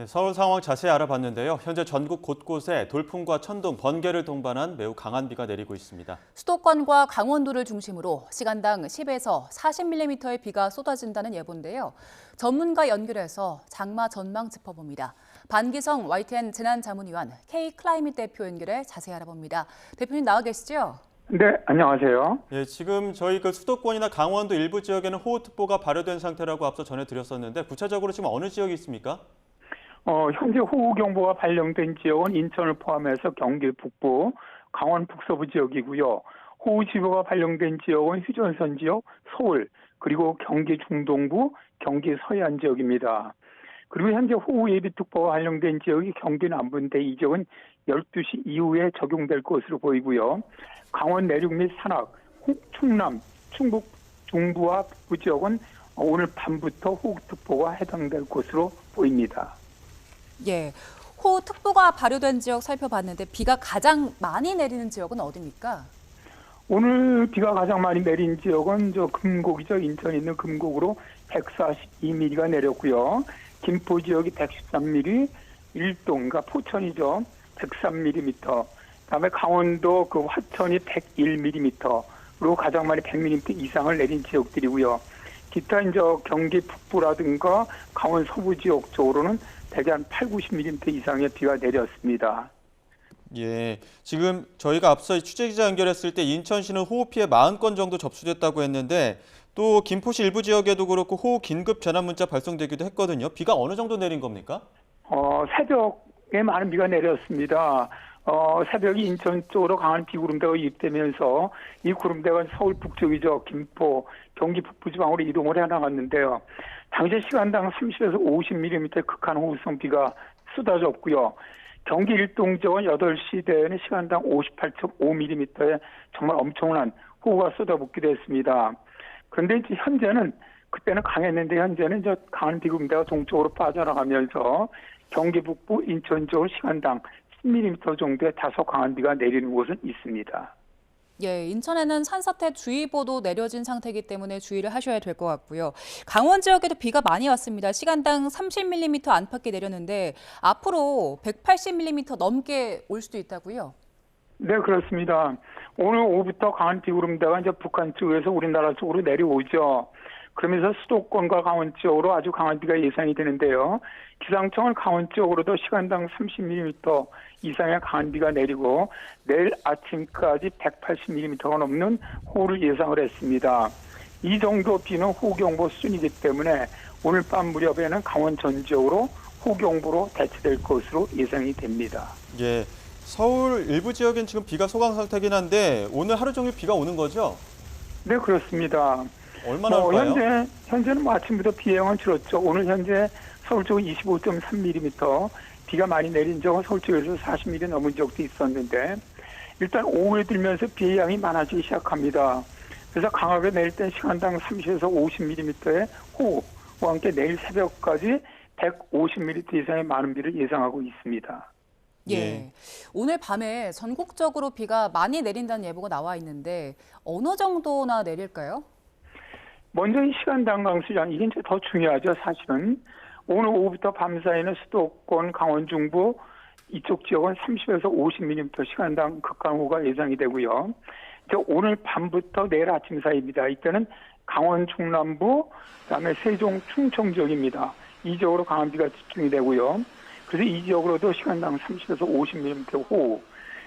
네, 서울 상황 자세히 알아봤는데요. 현재 전국 곳곳에 돌풍과 천둥, 번개를 동반한 매우 강한 비가 내리고 있습니다. 수도권과 강원도를 중심으로 시간당 10에서 40mm의 비가 쏟아진다는 예보인데요. 전문가 연결해서 장마 전망 짚어봅니다. 반기성 YTN 재난자문위원 K-클라이밋 대표 연결해 자세히 알아봅니다. 대표님 나와 계시죠? 네, 안녕하세요. 예, 지금 저희 수도권이나 강원도 일부 지역에는 호우특보가 발효된 상태라고 앞서 전해드렸었는데 구체적으로 지금 어느 지역이 있습니까? 현재 호우경보가 발령된 지역은 인천을 포함해서 경기 북부, 강원 북서부 지역이고요. 호우주의보가 발령된 지역은 휴전선 지역, 서울, 그리고 경기 중동부, 경기 서해안 지역입니다. 그리고 현재 호우예비특보가 발령된 지역이 경기 남부인데 이 지역은 12시 이후에 적용될 것으로 보이고요. 강원 내륙 및 산악, 충남, 충북 중부와 북부 지역은 오늘 밤부터 호우특보가 해당될 것으로 보입니다. 예, 호우특보가 발효된 지역 살펴봤는데 비가 가장 많이 내리는 지역은 어디입니까? 오늘 비가 가장 많이 내린 지역은 금곡이죠. 인천에 있는 금곡으로 142mm가 내렸고요. 김포 지역이 113mm, 일동, 그러니까 포천이죠. 103mm. 그다음에 강원도 화천이 101mm로 가장 많이 100mm 이상을 내린 지역들이고요. 기타 경기 북부라든가 강원 서부 지역 쪽으로는 대개 한 80, 90mm 이상의 비가 내렸습니다. 예, 지금 저희가 앞서 취재기자 연결했을 때 인천시는 호우 피해 40건 정도 접수됐다고 했는데 또 김포시 일부 지역에도 그렇고 호우 긴급 전화 문자 발송되기도 했거든요. 비가 어느 정도 내린 겁니까? 새벽에 많은 비가 내렸습니다. 새벽에 인천 쪽으로 강한 비구름대가 유입되면서 이 구름대가 서울 북쪽이죠. 김포, 경기 북부 지방으로 이동을 해나갔는데요. 당시 시간당 30에서 50mm 극한 호우성 비가 쏟아졌고요. 경기 일동 지역은 8시 대에는 시간당 58.5mm의 정말 엄청난 호우가 쏟아붓기도 했습니다. 그런데 이제 현재는 그때는 강했는데 현재는 강한 비구름대가 동쪽으로 빠져나가면서 경기 북부 인천 지역 시간당 10mm 정도의 다소 강한 비가 내리는 곳은 있습니다. 예, 인천에는 산사태 주의보도 내려진 상태이기 때문에 주의를 하셔야 될 것 같고요. 강원 지역에도 비가 많이 왔습니다. 시간당 30mm 안팎이 내렸는데 앞으로 180mm 넘게 올 수도 있다고요? 네, 그렇습니다. 오늘 오후부터 강한 비구름대가 이제 북한 쪽에서 우리나라 쪽으로 내려오죠. 그러면서 수도권과 강원 지역으로 아주 강한 비가 예상이 되는데요. 기상청은 강원 지역으로도 시간당 30mm 이상의 강한 비가 내리고 내일 아침까지 180mm가 넘는 호우를 예상을 했습니다. 이 정도 비는 호우경보 수준이기 때문에 오늘 밤 무렵에는 강원 전 지역으로 호우경보로 대체될 것으로 예상이 됩니다. 예, 서울 일부 지역엔 지금 비가 소강 상태긴 한데 오늘 하루 종일 비가 오는 거죠? 네, 그렇습니다. 얼마나 올까요? 현재는 아침부터 비 예상은 줄었죠. 오늘 현재 서울 쪽은 25.3mm, 비가 많이 내린 적은 서울 쪽에서 40mm 넘은 적도 있었는데 일단 오후에 들면서 비의 양이 많아지기 시작합니다. 그래서 강하게 내릴 때 시간당 30에서 50mm의 호우와 함께 내일 새벽까지 150mm 이상의 많은 비를 예상하고 있습니다. 예. 오늘 밤에 전국적으로 비가 많이 내린다는 예보가 나와 있는데 어느 정도나 내릴까요? 먼저 이 시간당 강수량, 이게 이제 더 중요하죠, 사실은. 오늘 오후부터 밤 사이는 수도권, 강원 중부 이쪽 지역은 30에서 50mm 시간당 극강호우가 예상이 되고요. 오늘 밤부터 내일 아침 사이입니다. 이때는 강원 중남부, 그다음에 세종, 충청 지역입니다. 이 지역으로 강한 비가 집중이 되고요. 그래서 이 지역으로도 시간당 30에서 50mm 호우.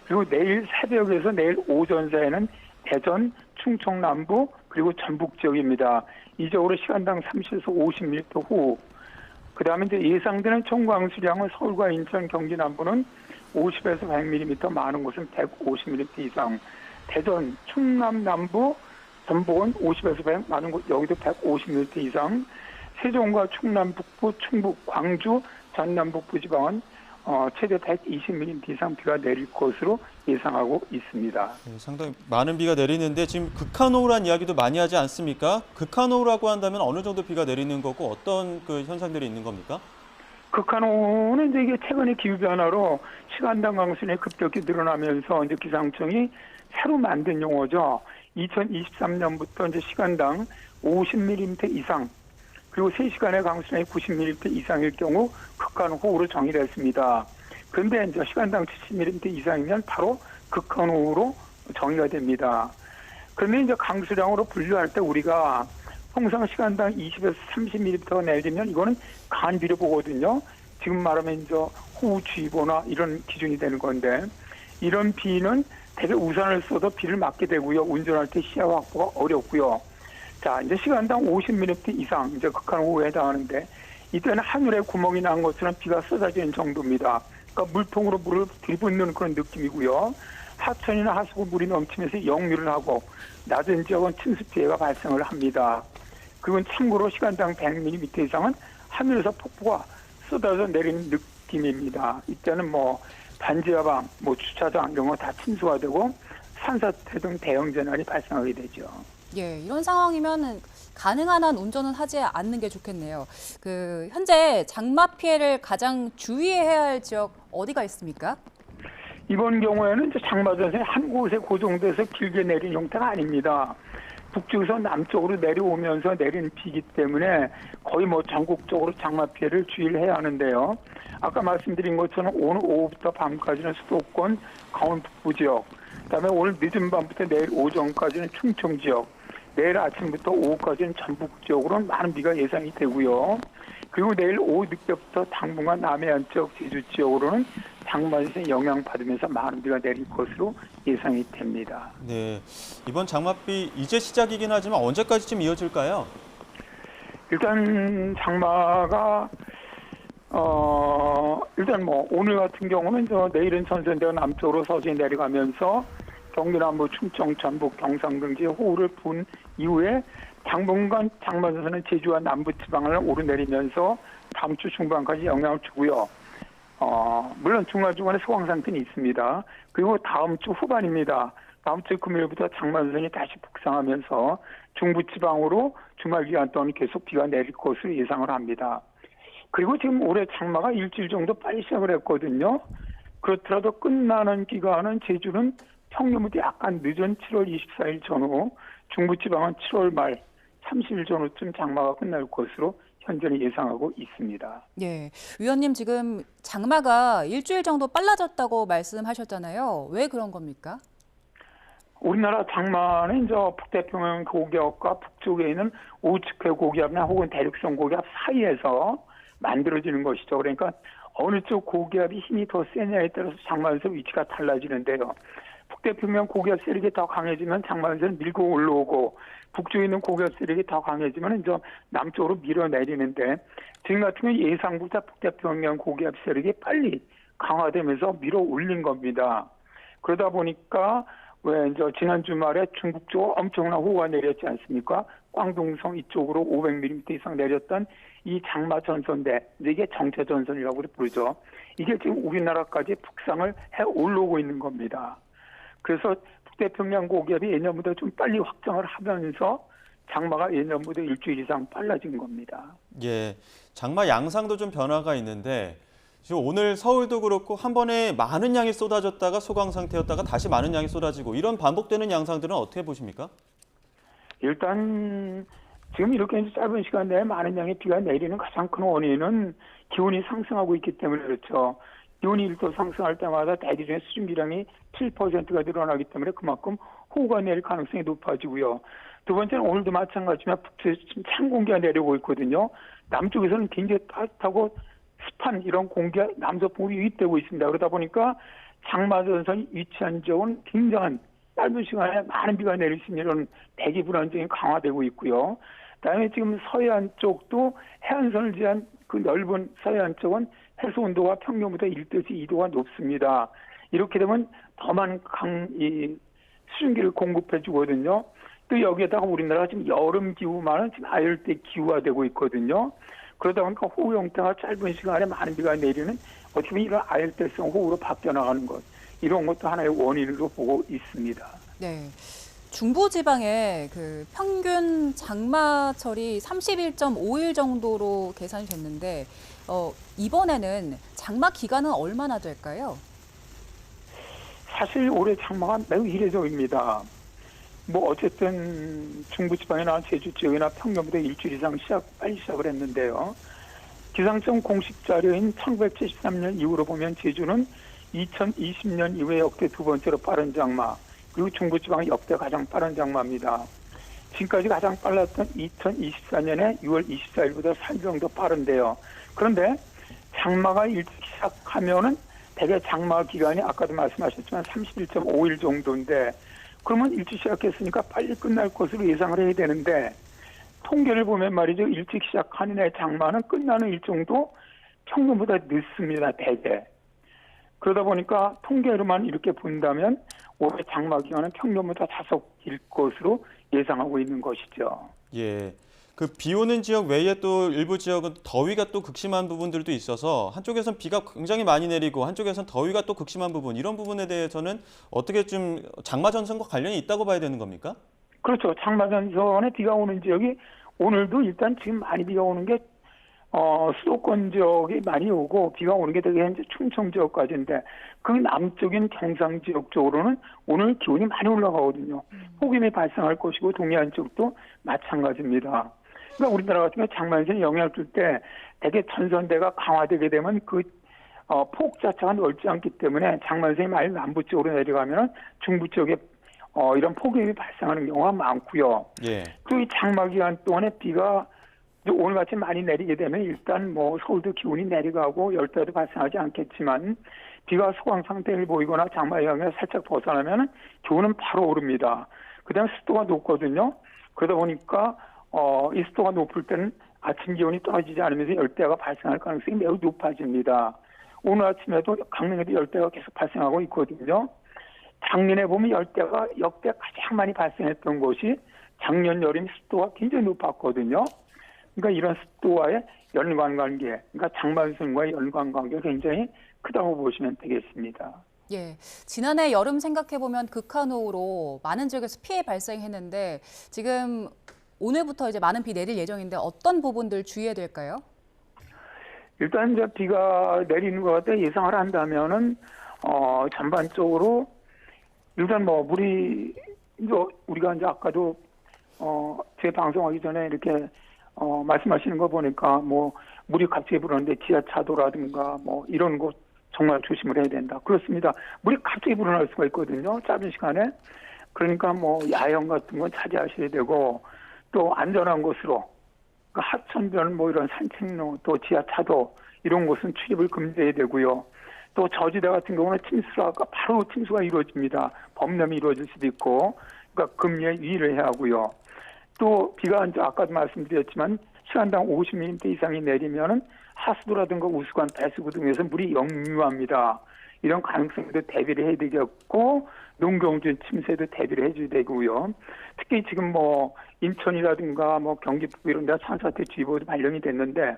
그리고 내일 새벽에서 내일 오전 사이에는 대전, 충청 남부, 그리고 전북 지역입니다. 이 지역으로 시간당 30에서 50mm 호우. 그 다음에 이제 예상되는 총 강수량은 서울과 인천, 경기 남부는 50에서 100mm, 많은 곳은 150mm 이상. 대전, 충남 남부, 전북은 50에서 100, 많은 곳 여기도 150mm 이상. 세종과 충남 북부, 충북, 광주, 전남 북부 지방은 최대 120mm 이상 비가 내릴 것으로 예상하고 있습니다. 네, 상당히 많은 비가 내리는데 지금 극한호우란 이야기도 많이 하지 않습니까? 극한호우라고 한다면 어느 정도 비가 내리는 거고 어떤 현상들이 있는 겁니까? 극한호우는 이제 이게 최근의 기후 변화로 시간당 강수량이 급격히 늘어나면서 이제 기상청이 새로 만든 용어죠. 2023년부터 이제 시간당 50mm 이상 그리고 3시간의 강수량이 90mm 이상일 경우 극한호우로 정의됐습니다. 그런데 이제 시간당 70mm 이상이면 바로 극한호우로 정의가 됩니다. 그런데 이제 강수량으로 분류할 때 우리가 통상 시간당 20에서 30mm가 내리면 이거는 간비를 보거든요. 지금 말하면 이제 호우주의보나 이런 기준이 되는 건데, 이런 비는 대개 우산을 써도 비를 맞게 되고요. 운전할 때 시야 확보가 어렵고요. 자, 이제 시간당 50mm 이상, 이제 극한호우에 해당하는데, 이때는 하늘에 구멍이 난 것처럼 비가 쏟아지는 정도입니다. 그러니까 물통으로 물을 들이붓는 그런 느낌이고요. 하천이나 하수구 물이 넘치면서 역류를 하고, 낮은 지역은 침수 피해가 발생을 합니다. 그건 참고로 시간당 100mm 이상은 하늘에서 폭포가 쏟아져 내리는 느낌입니다. 이때는 뭐 반지하방, 뭐 주차장 이런 거 다 침수가 되고 산사태 등 대형 재난이 발생하게 되죠. 예, 이런 상황이면 가능한 한 운전은 하지 않는 게 좋겠네요. 현재 장마 피해를 가장 주의해야 할 지역 어디가 있습니까? 이번 경우에는 이제 장마전선이 한 곳에 고정돼서 길게 내린 형태가 아닙니다. 북쪽에서 남쪽으로 내려오면서 내린 비이기 때문에 거의 뭐 전국적으로 장마 피해를 주의를 해야 하는데요. 아까 말씀드린 것처럼 오늘 오후부터 밤까지는 수도권, 강원 북부 지역, 그다음에 오늘 늦은 밤부터 내일 오전까지는 충청 지역, 내일 아침부터 오후까지는 전북 지역으로는 많은 비가 예상이 되고요. 그리고 내일 오후 늦게부터 당분간 남해안 지역, 제주 지역으로는 장마전선이 영향받으면서 많은 비가 내릴 것으로 예상이 됩니다. 네, 이번 장맛비 이제 시작이긴 하지만 언제까지쯤 이어질까요? 일단 장마가 일단 뭐 오늘 같은 경우는 내일은 전선대가 남쪽으로 서서히 내려가면서 경기 남부, 충청, 전북, 경상 등지에 호우를 분 이후에 당분간 장마전선은 제주와 남부지방을 오르내리면서 다음 주 중반까지 영향을 주고요. 물론 중간중간에 소강 상태는 있습니다. 그리고 다음 주 후반입니다. 다음 주 금요일부터 장마전선이 다시 북상하면서 중부지방으로 주말 기간 동안 계속 비가 내릴 것으로 예상을 합니다. 그리고 지금 올해 장마가 일주일 정도 빨리 시작을 했거든요. 그렇더라도 끝나는 기간은 제주는 평년보다 약간 늦은 7월 24일 전후, 중부지방은 7월 말 30일 전후쯤 장마가 끝날 것으로 현재는 예상하고 있습니다. 예, 위원님 지금 장마가 일주일 정도 빨라졌다고 말씀하셨잖아요. 왜 그런 겁니까? 우리나라 장마는 이제 북태평양 고기압과 북쪽에 있는 오츠케 고기압이나 혹은 대륙성 고기압 사이에서 만들어지는 것이죠. 그러니까 어느 쪽 고기압이 힘이 더 세냐에 따라서 장마에서 위치가 달라지는데요. 북태평양 고기압 세력이 더 강해지면 장마에서는 밀고 올라오고, 북쪽에 있는 고기압 세력이 더 강해지면 이제 남쪽으로 밀어내리는데, 지금 같은 경우 예상보다 북태평양 고기압 세력이 빨리 강화되면서 밀어 올린 겁니다. 그러다 보니까 왜 이제 지난 주말에 중국 쪽으로 엄청난 호우가 내렸지 않습니까? 광둥성 이쪽으로 500mm 이상 내렸던 이 장마 전선대, 이게 정체 전선이라고 부르죠. 이게 지금 우리나라까지 북상을 해 올라오고 있는 겁니다. 그래서 북태평양 고기압이 예년보다 좀 빨리 확장을 하면서 장마가 예년보다 일주일 이상 빨라진 겁니다. 예, 장마 양상도 좀 변화가 있는데 지금 오늘 서울도 그렇고 한 번에 많은 양이 쏟아졌다가 소강 상태였다가 다시 많은 양이 쏟아지고 이런 반복되는 양상들은 어떻게 보십니까? 일단 지금 이렇게 짧은 시간 내에 많은 양의 비가 내리는 가장 큰 원인은 기온이 상승하고 있기 때문에 그렇죠. 기온이 1도 상승할 때마다 대기 중에 수증기량이 7%가 늘어나기 때문에 그만큼 호우가 내릴 가능성이 높아지고요. 두 번째는 오늘도 마찬가지지만 북쪽에서 지금 찬 공기가 내려오고 있거든요. 남쪽에서는 굉장히 따뜻하고 습한 이런 공기가 남서풍으로 유입되고 있습니다. 그러다 보니까 장마전선이 위치한 지역은 굉장한 짧은 시간에 많은 비가 내릴 수 있는 이런 대기 불안정이 강화되고 있고요. 그다음에 지금 서해안 쪽도 해안선을 지한 그 넓은 서해안 쪽은 해수 온도가 평년보다 1도에서 2도가 높습니다. 이렇게 되면 더 많은 수증기를 공급해 주거든요. 또 여기에다가 우리나라가 지금 여름 기후만은 지금 아열대 기후가 되고 있거든요. 그러다 보니까 호우 형태가 짧은 시간에 많은 비가 내리는 어떻게 보면 이런 아열대성 호우로 바뀌어 나가는 것, 이런 것도 하나의 원인으로 보고 있습니다. 네. 중부지방의 평균 장마철이 31.5일 정도로 계산이 됐는데 이번에는 장마 기간은 얼마나 될까요? 사실 올해 장마가 매우 이례적입니다. 뭐 어쨌든 중부지방이나 제주 지역이나 평년보다 일주일 이상 빨리 시작을 했는데요. 기상청 공식 자료인 1973년 이후로 보면 제주는 2020년 이후에 역대 두 번째로 빠른 장마, 그리고 중부지방은 역대 가장 빠른 장마입니다. 지금까지 가장 빨랐던 2024년에 6월 24일보다 3일 정도 빠른데요. 그런데 장마가 일찍 시작하면은 대개 장마 기간이 아까도 말씀하셨지만 31.5일 정도인데, 그러면 일찍 시작했으니까 빨리 끝날 것으로 예상을 해야 되는데, 통계를 보면 말이죠. 일찍 시작하는 해 장마는 끝나는 일정도 평균보다 늦습니다. 대개. 그러다 보니까 통계로만 이렇게 본다면 올해 장마 기간은 평균보다 다소 길 것으로 예상하고 있는 것이죠. 예. 그 비 오는 지역 외에 또 일부 지역은 더위가 또 극심한 부분들도 있어서 한쪽에선 비가 굉장히 많이 내리고 한쪽에선 더위가 또 극심한 부분, 이런 부분에 대해서는 어떻게 좀 장마 전선과 관련이 있다고 봐야 되는 겁니까? 그렇죠. 장마 전선에 비가 오는 지역이 오늘도 일단 지금 많이 비가 오는 게 수도권 지역이 많이 오고, 비가 오는 게 되게 현재 충청 지역까지인데, 그 남쪽인 경상 지역 쪽으로는 오늘 기온이 많이 올라가거든요. 폭염이 발생할 것이고 동해안 쪽도 마찬가지입니다. 그러니까 우리나라 같은 경우 장마전선이 영향을 줄 때 대개 전선대가 강화되게 되면 그 폭 자체가 넓지 않기 때문에 장마전선이 많이 남부 쪽으로 내려가면 중부 지역에 이런 폭염이 발생하는 경우가 많고요. 예. 또 이 장마 기간 동안에 비가 오늘같이 많이 내리게 되면 일단 뭐 서울도 기온이 내려가고 열대도 발생하지 않겠지만, 비가 소강 상태를 보이거나 장마 영향을 살짝 벗어나면 기온은 바로 오릅니다. 그다음에 습도가 높거든요. 그러다 보니까 이 습도가 높을 때는 아침 기온이 떨어지지 않으면서 열대가 발생할 가능성이 매우 높아집니다. 오늘 아침에도 강릉에도 열대가 계속 발생하고 있거든요. 작년에 보면 열대가 역대 가장 많이 발생했던 곳이 작년 여름 습도가 굉장히 높았거든요. 그러니까 이런 습도와의 연관관계, 그러니까 장마전선과의 연관관계가 굉장히 크다고 보시면 되겠습니다. 예, 지난해 여름 생각해보면 극한호우로 많은 지역에서 피해 발생했는데 지금 오늘부터 이제 많은 비 내릴 예정인데 어떤 부분들 주의해야 될까요? 일단 이제 비가 내리는 것 같아 예상을 한다면은 전반적으로 일단 뭐 물이 이제 우리가 이제 아까도 제 방송하기 전에 이렇게 말씀하시는 거 보니까 뭐 물이 갑자기 불어오는데 지하차도라든가 뭐 이런 곳 정말 조심을 해야 된다. 그렇습니다. 물이 갑자기 불어날 수가 있거든요. 짧은 시간에. 그러니까 뭐 야영 같은 건 차지하셔야 되고, 또 안전한 곳으로, 그러니까 하천변 뭐 이런 산책로, 또 지하차도 이런 곳은 출입을 금지해야 되고요. 또 저지대 같은 경우는 바로 침수가 이루어집니다. 범람이 이루어질 수도 있고, 그러니까 금리에 유의를 해야 하고요. 또 비가 이제 아까도 말씀드렸지만 시간당 50mm 이상이 내리면은 하수도라든가 우수관, 배수구 등에서 물이 역류합니다. 이런 가능성에도 대비를 해야 되겠고, 농경준 침수에도 대비를 해줘야 되고요. 특히 지금 뭐 인천이라든가 뭐 경기 북부 이런 데 산사태주의보도 발령이 됐는데,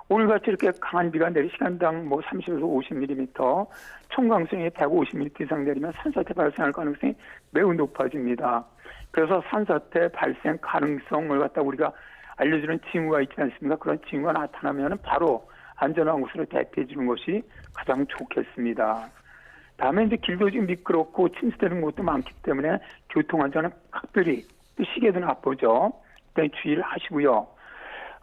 오늘같이 이렇게 강한 비가 내리 시간당 뭐 30에서 50mm, 총강수량이 150mm 이상 내리면 산사태 발생할 가능성이 매우 높아집니다. 그래서 산사태 발생 가능성을 갖다 우리가 알려주는 징후가 있지 않습니까? 그런 징후가 나타나면 바로 안전한 곳으로 대피해 주는 것이 가장 좋겠습니다. 다음에 이제 길도 지금 미끄럽고 침수되는 곳도 많기 때문에 교통안전은 각별히 또 시계도 나쁘죠. 일단 주의를 하시고요.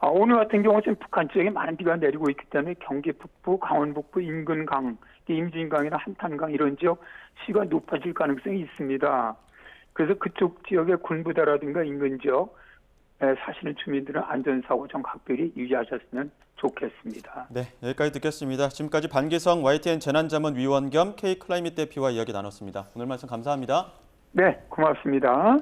오늘 같은 경우는 지금 북한 지역에 많은 비가 내리고 있기 때문에 경기 북부, 강원 북부 인근 강, 임진강이나 한탄강 이런 지역 시가 높아질 가능성이 있습니다. 그래서 그쪽 지역의 군부대라든가 인근 지역 사시는 주민들은 안전사고 좀 각별히 유의하셨으면 좋겠습니다. 네, 여기까지 듣겠습니다. 지금까지 반기성 YTN 재난자문위원 겸 K클라이밋 대표와 이야기 나눴습니다. 오늘 말씀 감사합니다. 네, 고맙습니다.